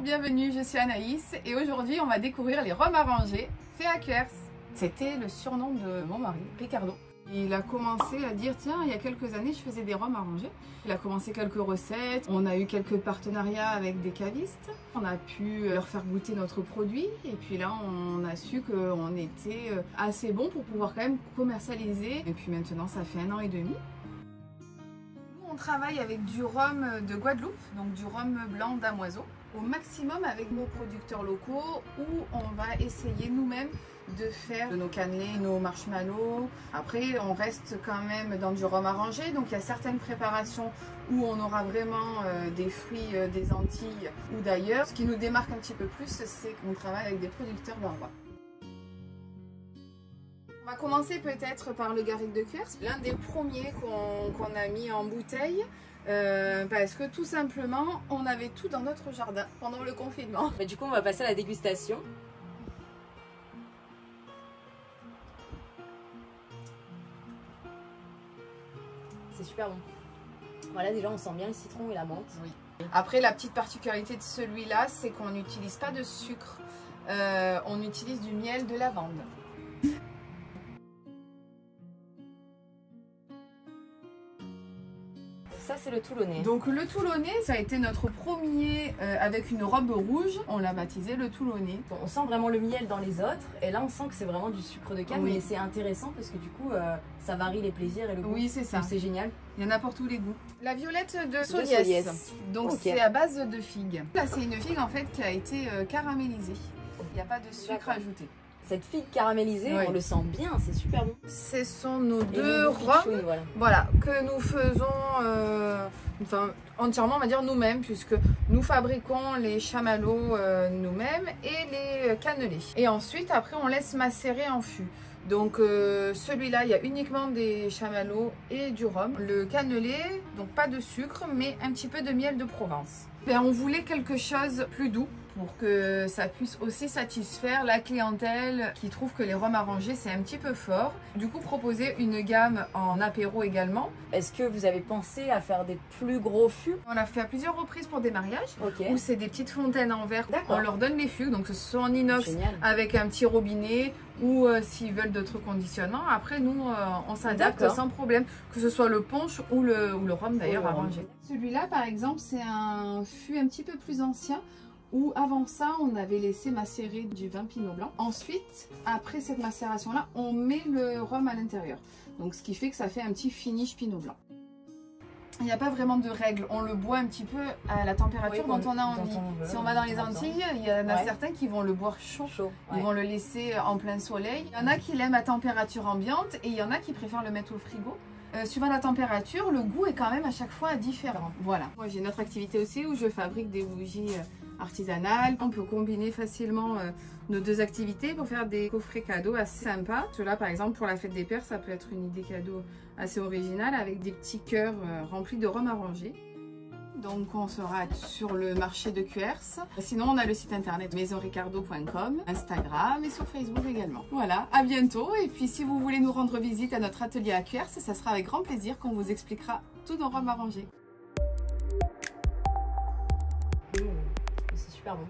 bienvenue, je suis Anaïs et aujourd'hui on va découvrir les rhums arrangés faits à Cuers. C'était le surnom de mon mari, Ricardo. Il a commencé à dire tiens, il y a quelques années je faisais des rhums arrangés. Il a commencé quelques recettes, on a eu quelques partenariats avec des cavistes. On a pu leur faire goûter notre produit et puis là on a su qu'on était assez bon pour pouvoir quand même commercialiser. Et puis maintenant ça fait 1 an et demi. On travaille avec du rhum de Guadeloupe, donc du rhum blanc damoiseau, au maximum avec nos producteurs locaux où on va essayer nous-mêmes de faire nos cannelés, nos marshmallows. Après, on reste quand même dans du rhum arrangé, donc il y a certaines préparations où on aura vraiment des fruits des Antilles ou d'ailleurs. Ce qui nous démarque un petit peu plus, c'est qu'on travaille avec des producteurs barbas. On va commencer peut-être par le garrigue de Cuers, l'un des premiers qu'on a mis en bouteille parce que tout simplement on avait tout dans notre jardin pendant le confinement. Du coup on va passer à la dégustation. C'est super bon. Voilà, déjà on sent bien le citron et la menthe. Oui. Après la petite particularité de celui-là, c'est qu'on n'utilise pas de sucre, on utilise du miel de lavande. Ça c'est le Toulonnais. Donc le Toulonnais, ça a été notre premier avec une robe rouge, on l'a baptisé le Toulonnais. On sent vraiment le miel dans les autres et là on sent que c'est vraiment du sucre de canne, oui. Mais c'est intéressant parce que du coup ça varie les plaisirs et le goût. Oui, c'est ça. C'est génial. Il y en a pour tous les goûts. La violette de Soliès. Donc okay. C'est à base de figue. Là c'est une figue en fait qui a été caramélisée. Il n'y a pas de sucre ajouté. Cette figue caramélisée, oui. On le sent bien, c'est super bon. Ce sont nos deux rhums voilà, que nous faisons entièrement, on va dire nous-mêmes, puisque nous fabriquons les chamallows nous-mêmes et les cannelés. Et ensuite, après, on laisse macérer en fût. Donc celui-là, il y a uniquement des chamallows et du rhum. Le cannelé, donc pas de sucre, mais un petit peu de miel de Provence. Et on voulait quelque chose plus doux pour que ça puisse aussi satisfaire la clientèle qui trouve que les rhums arrangés c'est un petit peu fort. Du coup proposer une gamme en apéro également. Est-ce que vous avez pensé à faire des plus gros fûts? On l'a fait à plusieurs reprises pour des mariages où c'est des petites fontaines en verre. On leur donne les fûts, donc ce soit en inox avec un petit robinet ou s'ils veulent d'autres conditionnements. Après nous on s'adapte sans problème, que ce soit le punch ou le rhum d'ailleurs arrangé. Celui-là par exemple c'est un fût un petit peu plus ancien où avant ça on avait laissé macérer du vin pinot blanc. Ensuite après cette macération là on met le rhum à l'intérieur, donc ce qui fait que ça fait un petit finish pinot blanc. Il n'y a pas vraiment de règle, on le boit un petit peu à la température dont on a envie. Si on va dans les Antilles, il y en a certains qui vont le boire chaud. Ils vont le laisser en plein soleil. Il y en a qui l'aiment à température ambiante et il y en a qui préfèrent le mettre au frigo. Suivant la température, le goût est quand même à chaque fois différent. Voilà. Moi j'ai une autre activité aussi où je fabrique des bougies artisanales. On peut combiner facilement nos deux activités pour faire des coffrets cadeaux assez sympas. Cela par exemple pour la fête des pères, ça peut être une idée cadeau assez originale avec des petits cœurs remplis de rhum arrangé. Donc on sera sur le marché de Cuers. Sinon on a le site internet maisonricardo.com, Instagram et sur Facebook également. Voilà, à bientôt. Et puis si vous voulez nous rendre visite à notre atelier à Cuers, ça sera avec grand plaisir qu'on vous expliquera tous nos rhums arrangés. C'est super bon.